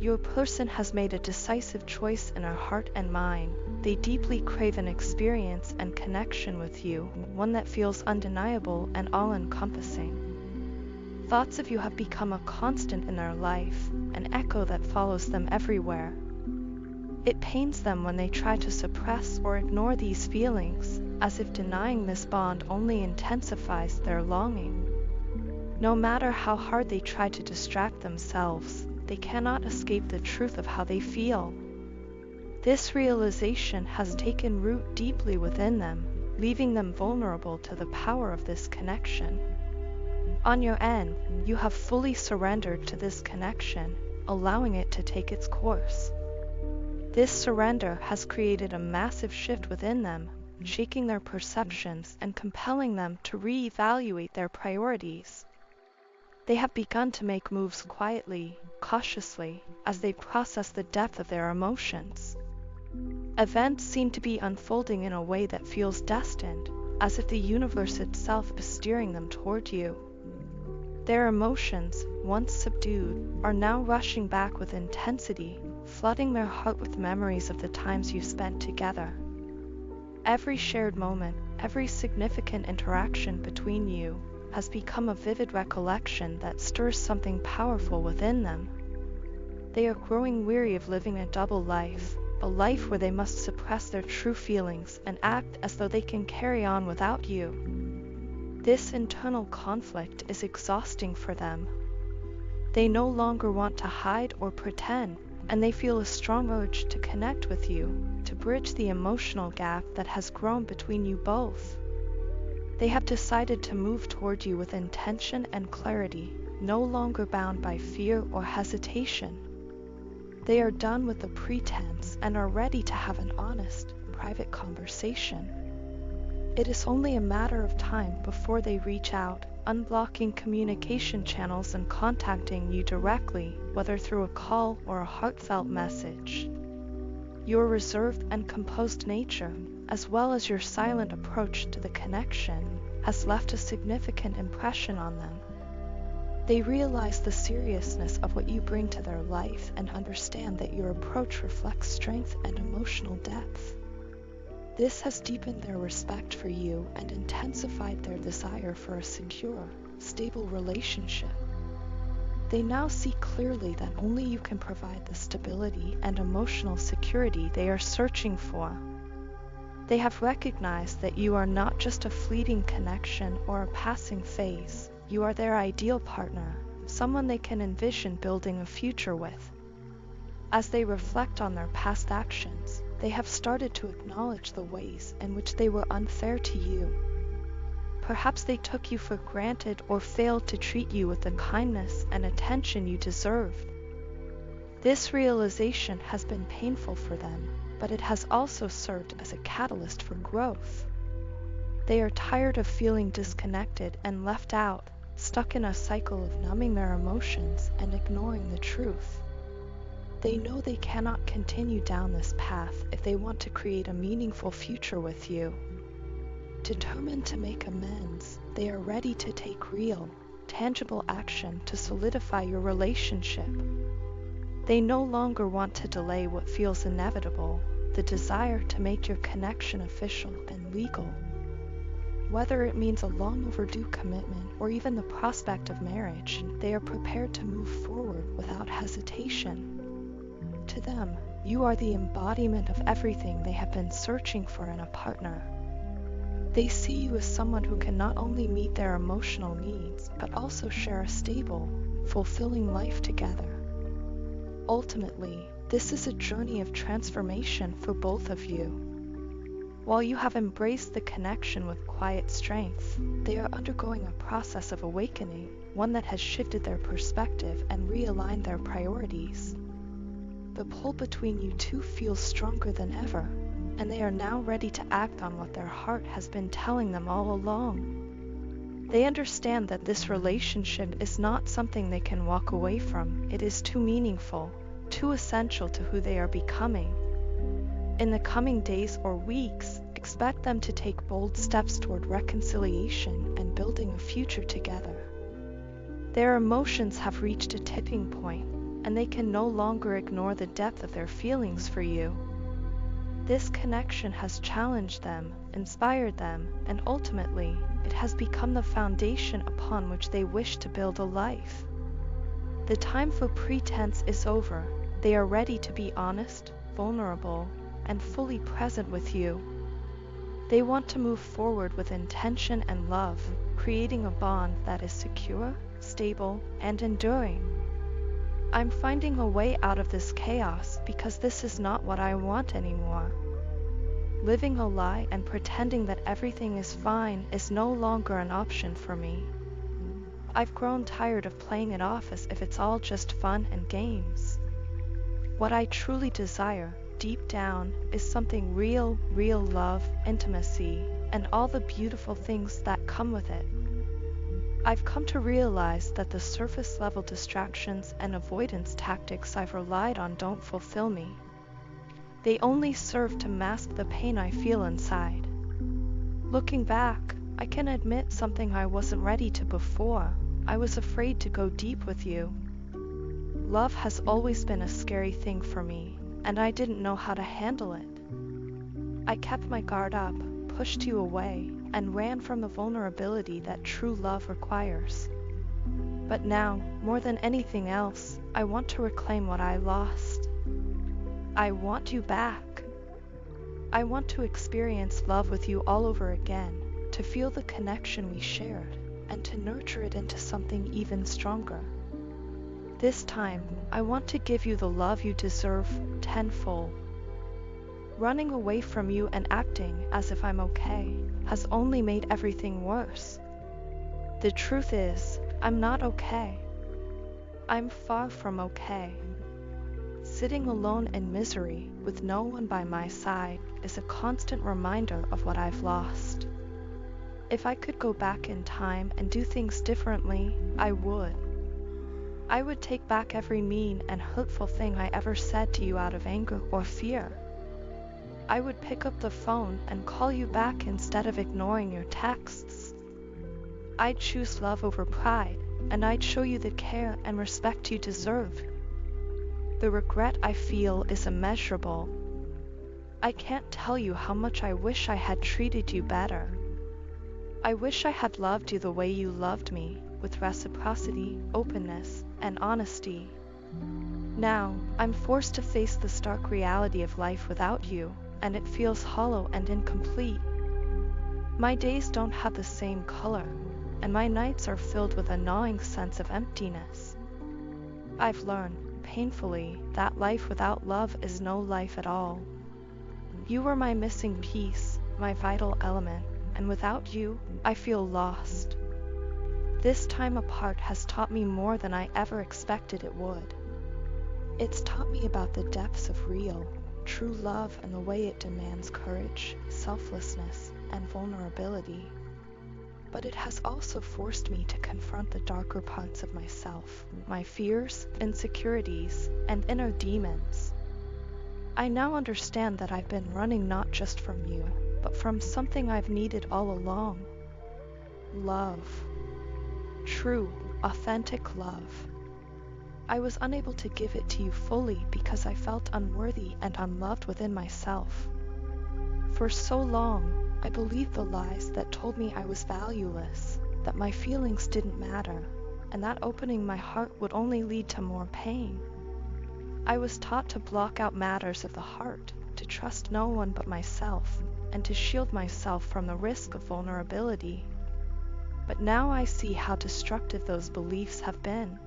Your person has made a decisive choice in her heart and mind. They deeply crave an experience and connection with you, one that feels undeniable and all-encompassing. Thoughts of you have become a constant in their life, an echo that follows them everywhere. It pains them when they try to suppress or ignore these feelings, as if denying this bond only intensifies their longing. No matter how hard they try to distract themselves, they cannot escape the truth of how they feel. This realization has taken root deeply within them, leaving them vulnerable to the power of this connection. On your end, you have fully surrendered to this connection, allowing it to take its course. This surrender has created a massive shift within them, shaking their perceptions and compelling them to reevaluate their priorities. They have begun to make moves quietly, cautiously, as they process the depth of their emotions. Events seem to be unfolding in a way that feels destined, as if the universe itself is steering them toward you. Their emotions, once subdued, are now rushing back with intensity, flooding their heart with memories of the times you spent together. Every shared moment, every significant interaction between you, has become a vivid recollection that stirs something powerful within them. They are growing weary of living a double life, a life where they must suppress their true feelings and act as though they can carry on without you. This internal conflict is exhausting for them. They no longer want to hide or pretend, and they feel a strong urge to connect with you, to bridge the emotional gap that has grown between you both. They have decided to move toward you with intention and clarity, no longer bound by fear or hesitation. They are done with the pretense and are ready to have an honest, private conversation. It is only a matter of time before they reach out, unblocking communication channels and contacting you directly, whether through a call or a heartfelt message. Your reserved and composed nature, as well as your silent approach to the connection, has left a significant impression on them. They realize the seriousness of what you bring to their life and understand that your approach reflects strength and emotional depth. This has deepened their respect for you and intensified their desire for a secure, stable relationship. They now see clearly that only you can provide the stability and emotional security they are searching for. They have recognized that you are not just a fleeting connection or a passing phase. You are their ideal partner, someone they can envision building a future with. As they reflect on their past actions, they have started to acknowledge the ways in which they were unfair to you. Perhaps they took you for granted or failed to treat you with the kindness and attention you deserved. This realization has been painful for them, but it has also served as a catalyst for growth. They are tired of feeling disconnected and left out, stuck in a cycle of numbing their emotions and ignoring the truth. They know they cannot continue down this path if they want to create a meaningful future with you. Determined to make amends, they are ready to take real, tangible action to solidify your relationship. They no longer want to delay what feels inevitable, the desire to make your connection official and legal. Whether it means a long overdue commitment or even the prospect of marriage, they are prepared to move forward without hesitation. To them, you are the embodiment of everything they have been searching for in a partner. They see you as someone who can not only meet their emotional needs, but also share a stable, fulfilling life together. Ultimately, this is a journey of transformation for both of you. While you have embraced the connection with quiet strength, they are undergoing a process of awakening, one that has shifted their perspective and realigned their priorities. The pull between you two feels stronger than ever, and they are now ready to act on what their heart has been telling them all along. They understand that this relationship is not something they can walk away from. It is too meaningful, too essential to who they are becoming. In the coming days or weeks, expect them to take bold steps toward reconciliation and building a future together. Their emotions have reached a tipping point, and they can no longer ignore the depth of their feelings for you. This connection has challenged them, inspired them, and ultimately, it has become the foundation upon which they wish to build a life. The time for pretense is over. They are ready to be honest, vulnerable, and fully present with you. They want to move forward with intention and love, creating a bond that is secure, stable, and enduring. I'm finding a way out of this chaos because this is not what I want anymore. Living a lie and pretending that everything is fine is no longer an option for me. I've grown tired of playing it off as if it's all just fun and games. What I truly desire, deep down, is something real love, intimacy, and all the beautiful things that come with it. I've come to realize that the surface-level distractions and avoidance tactics I've relied on don't fulfill me. They only serve to mask the pain I feel inside. Looking back, I can admit something I wasn't ready to before. I was afraid to go deep with you. Love has always been a scary thing for me, and I didn't know how to handle it. I kept my guard up, pushed you away, and ran from the vulnerability that true love requires. But now, more than anything else, I want to reclaim what I lost. I want you back. I want to experience love with you all over again, to feel the connection we shared, and to nurture it into something even stronger. This time, I want to give you the love you deserve tenfold. Running away from you and acting as if I'm okay has only made everything worse. The truth is, I'm not okay. I'm far from okay. Sitting alone in misery with no one by my side is a constant reminder of what I've lost. If I could go back in time and do things differently, I would. I would take back every mean and hurtful thing I ever said to you out of anger or fear. I would pick up the phone and call you back instead of ignoring your texts. I'd choose love over pride, and I'd show you the care and respect you deserve. The regret I feel is immeasurable. I can't tell you how much I wish I had treated you better. I wish I had loved you the way you loved me, with reciprocity, openness, and honesty. Now, I'm forced to face the stark reality of life without you, and it feels hollow and incomplete. My days don't have the same color, and my nights are filled with a gnawing sense of emptiness. I've learned, painfully, that life without love is no life at all. You were my missing piece, my vital element, and without you, I feel lost. This time apart has taught me more than I ever expected it would. It's taught me about the depths of real, true love and the way it demands courage, selflessness, and vulnerability. But it has also forced me to confront the darker parts of myself, my fears, insecurities, and inner demons. I now understand that I've been running not just from you, but from something I've needed all along. Love. True, authentic love. I was unable to give it to you fully because I felt unworthy and unloved within myself. For so long, I believed the lies that told me I was valueless, that my feelings didn't matter, and that opening my heart would only lead to more pain. I was taught to block out matters of the heart, to trust no one but myself, and to shield myself from the risk of vulnerability. But now I see how destructive those beliefs have been.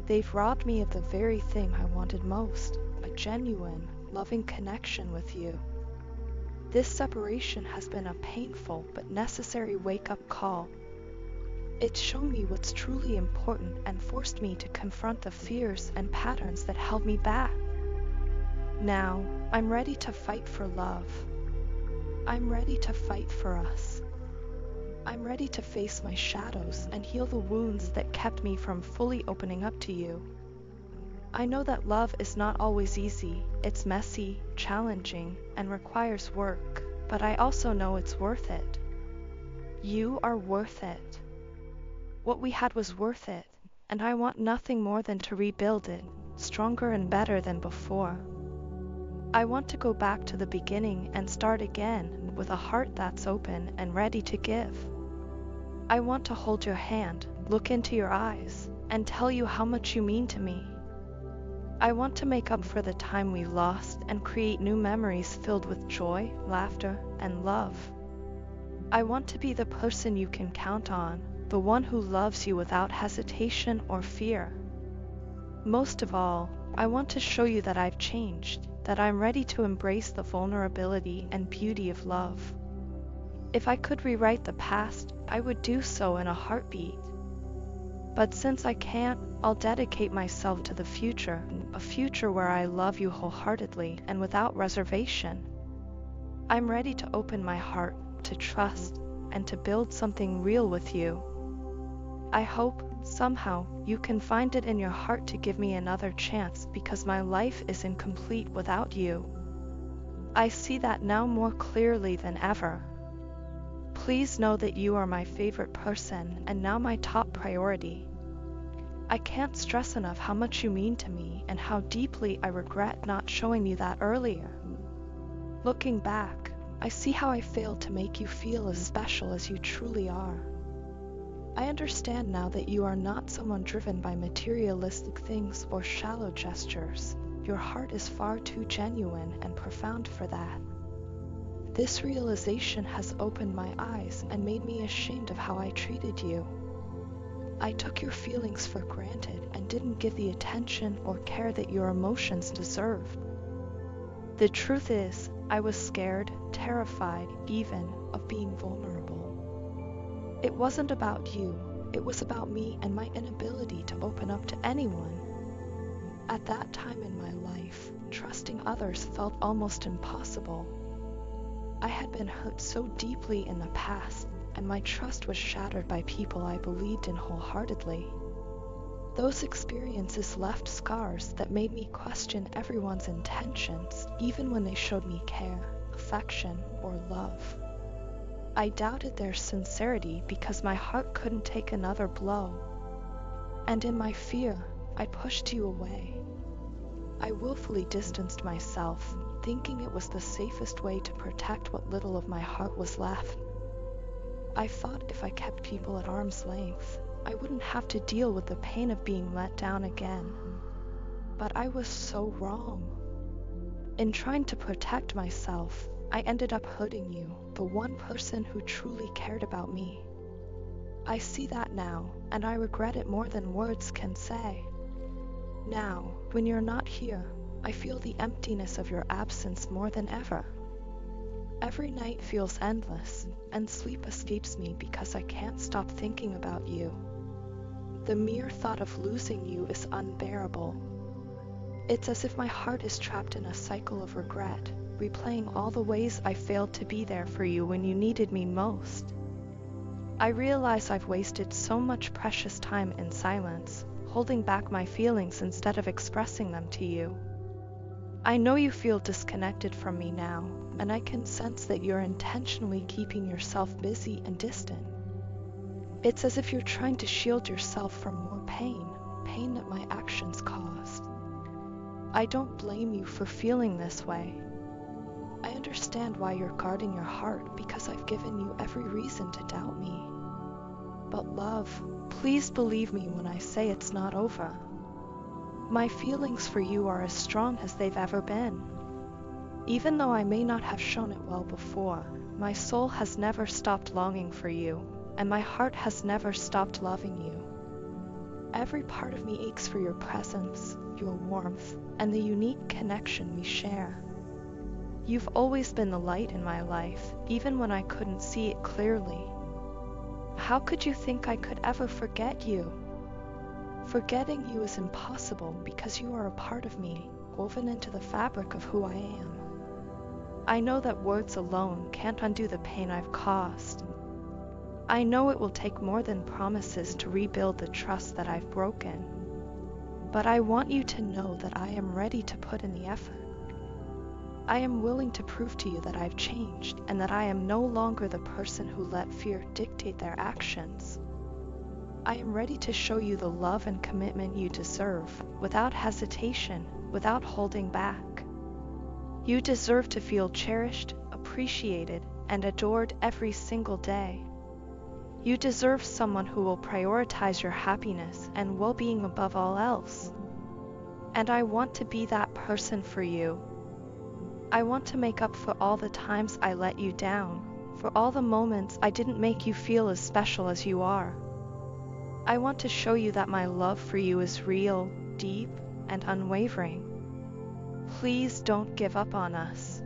They've robbed me of the very thing I wanted most, a genuine, loving connection with you. This separation has been a painful but necessary wake-up call. It's shown me what's truly important and forced me to confront the fears and patterns that held me back. Now, I'm ready to fight for love. I'm ready to fight for us. I'm ready to face my shadows and heal the wounds that kept me from fully opening up to you. I know that love is not always easy. It's messy, challenging, and requires work, but I also know it's worth it. You are worth it. What we had was worth it, and I want nothing more than to rebuild it, stronger and better than before. I want to go back to the beginning and start again with a heart that's open and ready to give. I want to hold your hand, look into your eyes, and tell you how much you mean to me. I want to make up for the time we lost and create new memories filled with joy, laughter, and love. I want to be the person you can count on, the one who loves you without hesitation or fear. Most of all, I want to show you that I've changed, that I'm ready to embrace the vulnerability and beauty of love. If I could rewrite the past, I would do so in a heartbeat. But since I can't, I'll dedicate myself to the future, a future where I love you wholeheartedly and without reservation. I'm ready to open my heart, to trust, and to build something real with you. I hope, somehow, you can find it in your heart to give me another chance because my life is incomplete without you. I see that now more clearly than ever. Please know that you are my favorite person and now my top priority. I can't stress enough how much you mean to me and how deeply I regret not showing you that earlier. Looking back, I see how I failed to make you feel as special as you truly are. I understand now that you are not someone driven by materialistic things or shallow gestures. Your heart is far too genuine and profound for that. This realization has opened my eyes and made me ashamed of how I treated you. I took your feelings for granted and didn't give the attention or care that your emotions deserved. The truth is, I was scared, terrified, even, of being vulnerable. It wasn't about you, it was about me and my inability to open up to anyone. At that time in my life, trusting others felt almost impossible. I had been hurt so deeply in the past, and my trust was shattered by people I believed in wholeheartedly. Those experiences left scars that made me question everyone's intentions, even when they showed me care, affection, or love. I doubted their sincerity because my heart couldn't take another blow. And in my fear, I pushed you away. I willfully distanced myself, thinking it was the safest way to protect what little of my heart was left. I thought if I kept people at arm's length, I wouldn't have to deal with the pain of being let down again. But I was so wrong. In trying to protect myself, I ended up hurting you, the one person who truly cared about me. I see that now, and I regret it more than words can say. Now, when you're not here, I feel the emptiness of your absence more than ever. Every night feels endless, and sleep escapes me because I can't stop thinking about you. The mere thought of losing you is unbearable. It's as if my heart is trapped in a cycle of regret, replaying all the ways I failed to be there for you when you needed me most. I realize I've wasted so much precious time in silence, holding back my feelings instead of expressing them to you. I know you feel disconnected from me now, and I can sense that you're intentionally keeping yourself busy and distant. It's as if you're trying to shield yourself from more pain that my actions caused. I don't blame you for feeling this way. I understand why you're guarding your heart because I've given you every reason to doubt me. But love, please believe me when I say it's not over. My feelings for you are as strong as they've ever been. Even though I may not have shown it well before, my soul has never stopped longing for you, and my heart has never stopped loving you. Every part of me aches for your presence, your warmth, and the unique connection we share. You've always been the light in my life, even when I couldn't see it clearly. How could you think I could ever forget you? Forgetting you is impossible because you are a part of me, woven into the fabric of who I am. I know that words alone can't undo the pain I've caused. I know it will take more than promises to rebuild the trust that I've broken. But I want you to know that I am ready to put in the effort. I am willing to prove to you that I've changed and that I am no longer the person who let fear dictate their actions. I am ready to show you the love and commitment you deserve, without hesitation, without holding back. You deserve to feel cherished, appreciated, and adored every single day. You deserve someone who will prioritize your happiness and well-being above all else. And I want to be that person for you. I want to make up for all the times I let you down, for all the moments I didn't make you feel as special as you are. I want to show you that my love for you is real, deep, and unwavering. Please don't give up on us.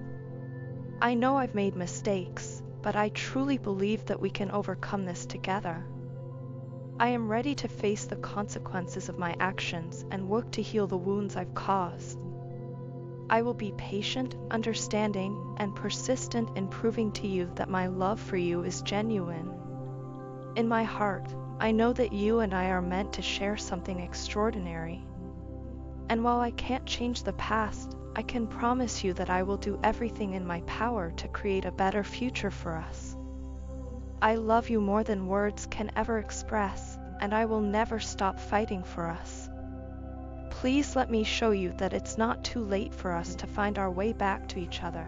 I know I've made mistakes, but I truly believe that we can overcome this together. I am ready to face the consequences of my actions and work to heal the wounds I've caused. I will be patient, understanding, and persistent in proving to you that my love for you is genuine. In my heart, I know that you and I are meant to share something extraordinary. And while I can't change the past, I can promise you that I will do everything in my power to create a better future for us. I love you more than words can ever express, and I will never stop fighting for us. Please let me show you that it's not too late for us to find our way back to each other.